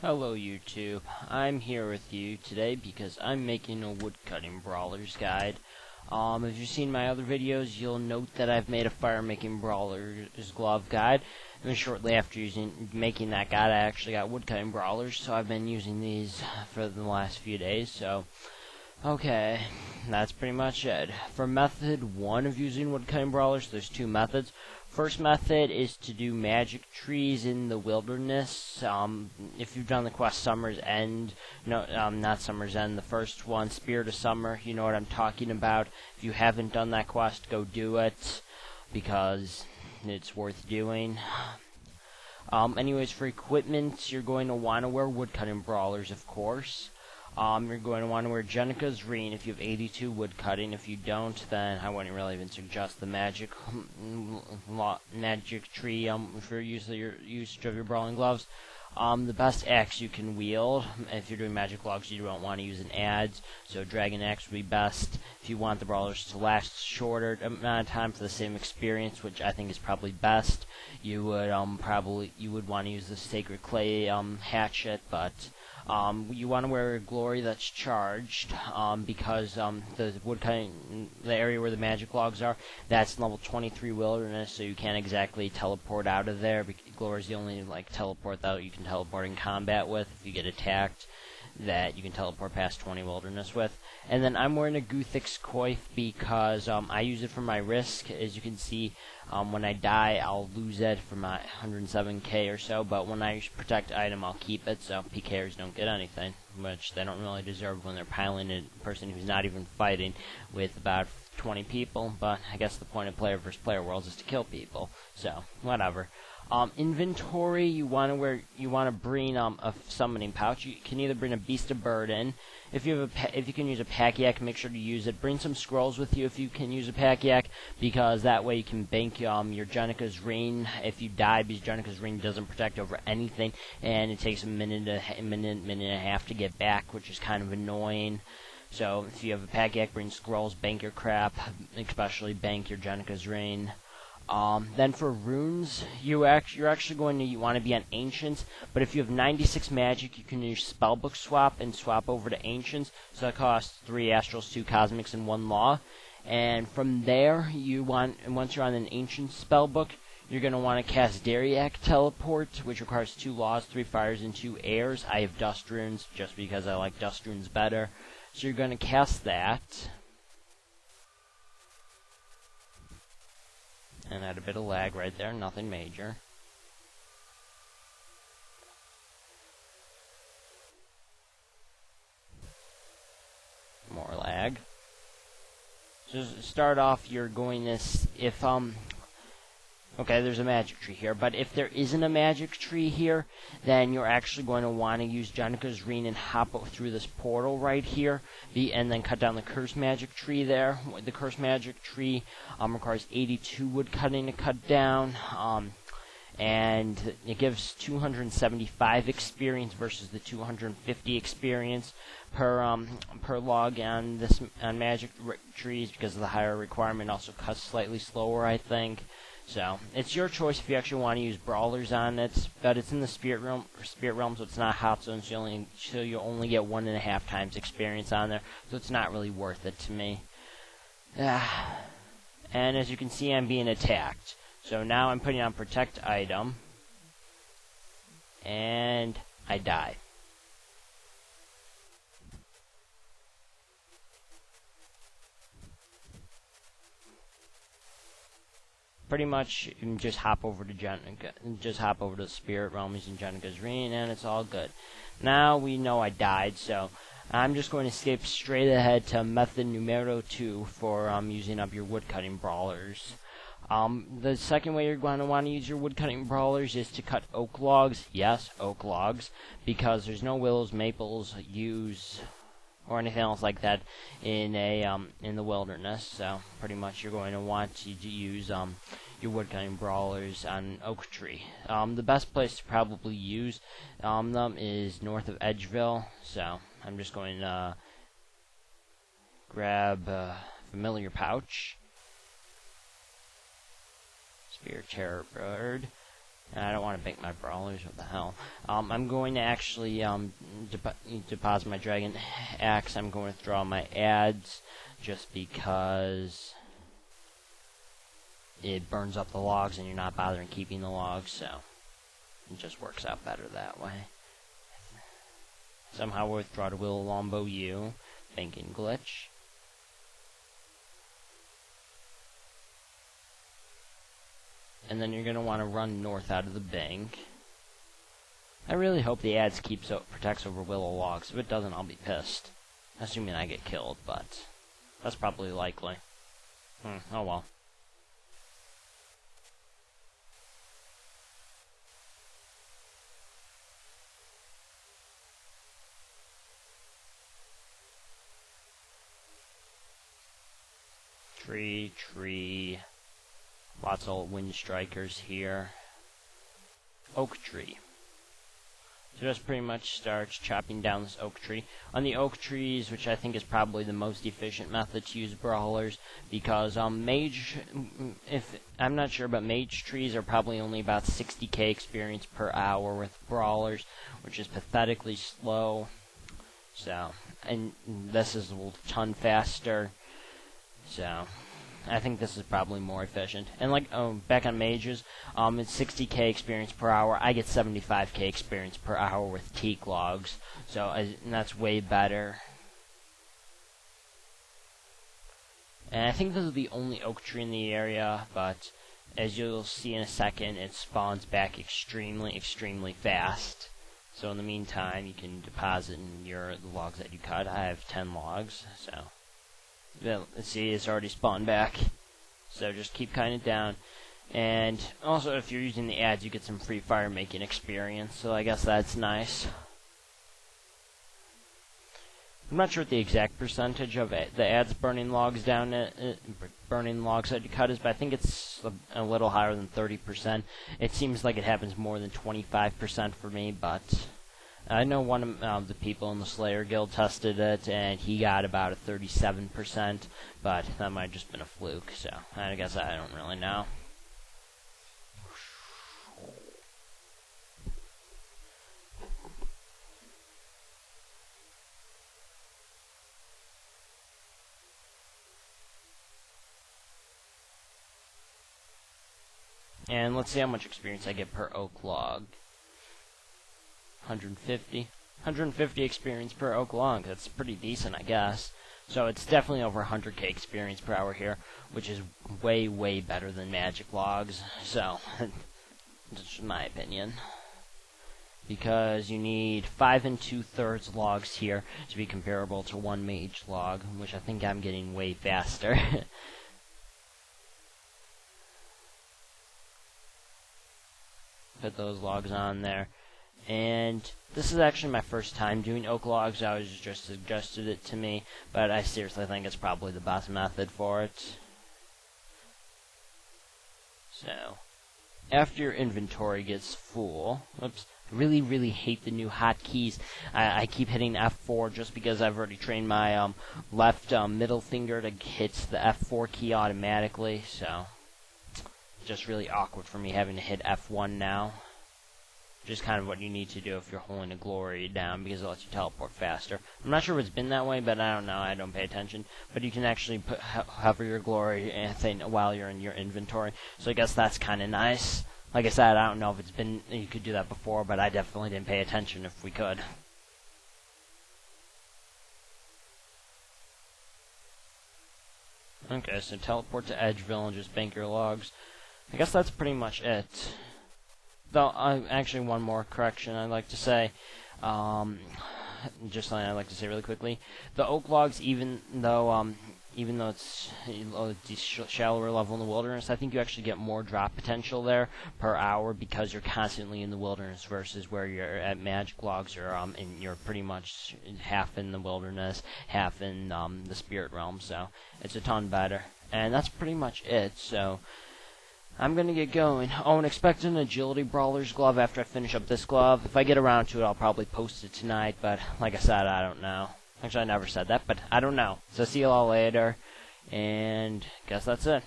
Hello YouTube, I'm here with you today because I'm making a woodcutting brawlers guide. If you've seen my other videos, you'll note that I've made a fire making brawlers glove guide. And then shortly after making that guide, I actually got woodcutting brawlers, so I've been using these for the last few days. So, okay, that's pretty much it. For method 1 of using woodcutting brawlers, there's two methods. First method is to do magic trees in the wilderness. If you've done the quest Summer's End, not Summer's End, the first one, Spirit of Summer, you know what I'm talking about. If you haven't done that quest, go do it, because it's worth doing. Anyways, for equipment, you're going to want to wear woodcutting brawlers, of course. You're going to want to wear Jenica's Ring if you have 82 woodcutting. If you don't, then I wouldn't really even suggest the magic tree for usage of your brawling gloves. The best axe you can wield, if you're doing magic logs, you don't want to use an adze, so dragon axe would be best. If you want the brawlers to last shorter amount of time for the same experience, which I think is probably best, you would want to use the sacred clay hatchet, but you want to wear a glory that's charged, because the area where the magic logs are, that's level 23 wilderness, so you can't exactly teleport out of there. Glory's the only teleport that you can teleport in combat with if you get attacked, that you can teleport past 20 wilderness with. And then I'm wearing a Guthix coif because I use it for my risk. As you can see, when I die, I'll lose it for my 107k or so, but when I protect item, I'll keep it, so PKers don't get anything, which they don't really deserve when they're piling a person who's not even fighting with about 20 people, but I guess the point of player versus player worlds is to kill people, so whatever. Inventory, you want to bring a summoning pouch. You can either bring a beast of burden. If you can use a pack yak, make sure to use it. Bring some scrolls with you if you can use a pack yak, because that way you can bank your Jenica's Ring if you die, because Jenica's Ring doesn't protect over anything, and it takes a minute and a half to get back, which is kind of annoying. So if you have a pack yak, bring scrolls, bank your crap, especially bank your Jenica's Ring. Then for runes, you're actually going to want to be on Ancients, but if you have 96 magic, you can use Spellbook Swap and swap over to Ancients, so that costs 3 Astrals, 2 Cosmics, and 1 Law. And from there, once you're on an Ancient Spellbook, you're going to want to cast Dariac Teleport, which requires 2 Laws, 3 Fires, and 2 Airs. I have Dust Runes, just because I like Dust Runes better. So you're going to cast that. And had a bit of lag right there, nothing major. More lag. So to start off, you're going to, okay, there's a magic tree here, but if there isn't a magic tree here, then you're actually going to want to use Jenica's Ring and hop through this portal right here, and then cut down the cursed magic tree there. The cursed magic tree requires 82 wood cutting to cut down, and it gives 275 experience versus the 250 experience per log on magic trees, because of the higher requirement. Also cuts slightly slower, I think. So it's your choice if you actually want to use brawlers on it, but it's in the spirit realm, so it's not hot zone, so you only get 1.5 times experience on there, so it's not really worth it to me. And as you can see, I'm being attacked. So now I'm putting on protect item, and I die. Pretty much, you can just hop over to the spirit realm using Jenica's Ring, and it's all good. Now we know I died, so I'm just going to skip straight ahead to method numero 2 for using up your woodcutting brawlers. The second way you're going to want to use your woodcutting brawlers is to cut oak logs. Yes, oak logs, because there's no willows, maples, yews, or anything else like that in the wilderness. So pretty much you're going to want to use your woodcutting brawlers on an oak tree. The best place to probably use them is north of Edgeville. So I'm just going to grab familiar pouch, spear terror bird, I don't want to bank my brawlers. What the hell? I'm going to actually deposit my dragon axe. I'm going to throw out my adds just because it burns up the logs and you're not bothering keeping the logs, so it just works out better that way. Somehow we'll withdraw to Will Lombo U, banking glitch. And then you're going to want to run north out of the bank. I really hope the adds protects over willow logs. If it doesn't, I'll be pissed. Assuming I get killed, but that's probably likely. Oh well. Tree. Lots of wind strikers here. Oak tree. So just pretty much starts chopping down this oak tree. On the oak trees, which I think is probably the most efficient method to use brawlers, because I'm not sure, but mage trees are probably only about 60k experience per hour with brawlers, which is pathetically slow. So, and this is a ton faster. So, I think this is probably more efficient. And like, back on mages, it's 60k experience per hour. I get 75k experience per hour with teak logs. So, and that's way better. And I think this is the only oak tree in the area, but as you'll see in a second, it spawns back extremely fast. So in the meantime, you can deposit in the logs that you cut. I have 10 logs, so... Well, let's see, it's already spawned back. So just keep cutting it down. And also, if you're using the adds, you get some free fire making experience. So I guess that's nice. I'm not sure what the exact percentage of the adds burning logs down, burning logs that you cut is, but I think it's a little higher than 30%. It seems like it happens more than 25% for me, but I know one of the people in the Slayer Guild tested it, and he got about a 37%, but that might have just been a fluke, so I guess I don't really know. And let's see how much experience I get per oak log. 150 experience per oak log. That's pretty decent, I guess. So it's definitely over 100k experience per hour here, which is way better than magic logs. So, that's my opinion. Because you need 5 2/3 logs here to be comparable to one mage log, which I think I'm getting way faster. Put those logs on there. And this is actually my first time doing oak logs. I was just suggested it to me, but I seriously think it's probably the best method for it. So, after your inventory gets full, oops, I really hate the new hotkeys. I keep hitting F4 just because I've already trained my left middle finger to hit the F4 key automatically, so it's just really awkward for me having to hit F1 now. Just kind of what you need to do if you're holding a glory down, because it lets you teleport faster. I'm not sure if it's been that way, but I don't know. I don't pay attention. But you can actually hover your glory thing while you're in your inventory. So I guess that's kind of nice. Like I said, I don't know if it's been, you could do that before, but I definitely didn't pay attention if we could. Okay, so teleport to Edgeville and just bank your logs. I guess that's pretty much it. Though, actually, one more correction I'd like to say. Just something I'd like to say really quickly. The oak logs, even though it's a shallower level in the wilderness, I think you actually get more drop potential there per hour because you're constantly in the wilderness versus where you're at magic logs, or and you're pretty much half in the wilderness, half in the spirit realm. So it's a ton better, and that's pretty much it. So I'm going to get going. Oh, and expect an agility brawler's glove after I finish up this glove. If I get around to it, I'll probably post it tonight, but like I said, I don't know. Actually, I never said that, but I don't know. So see you all later, and guess that's it.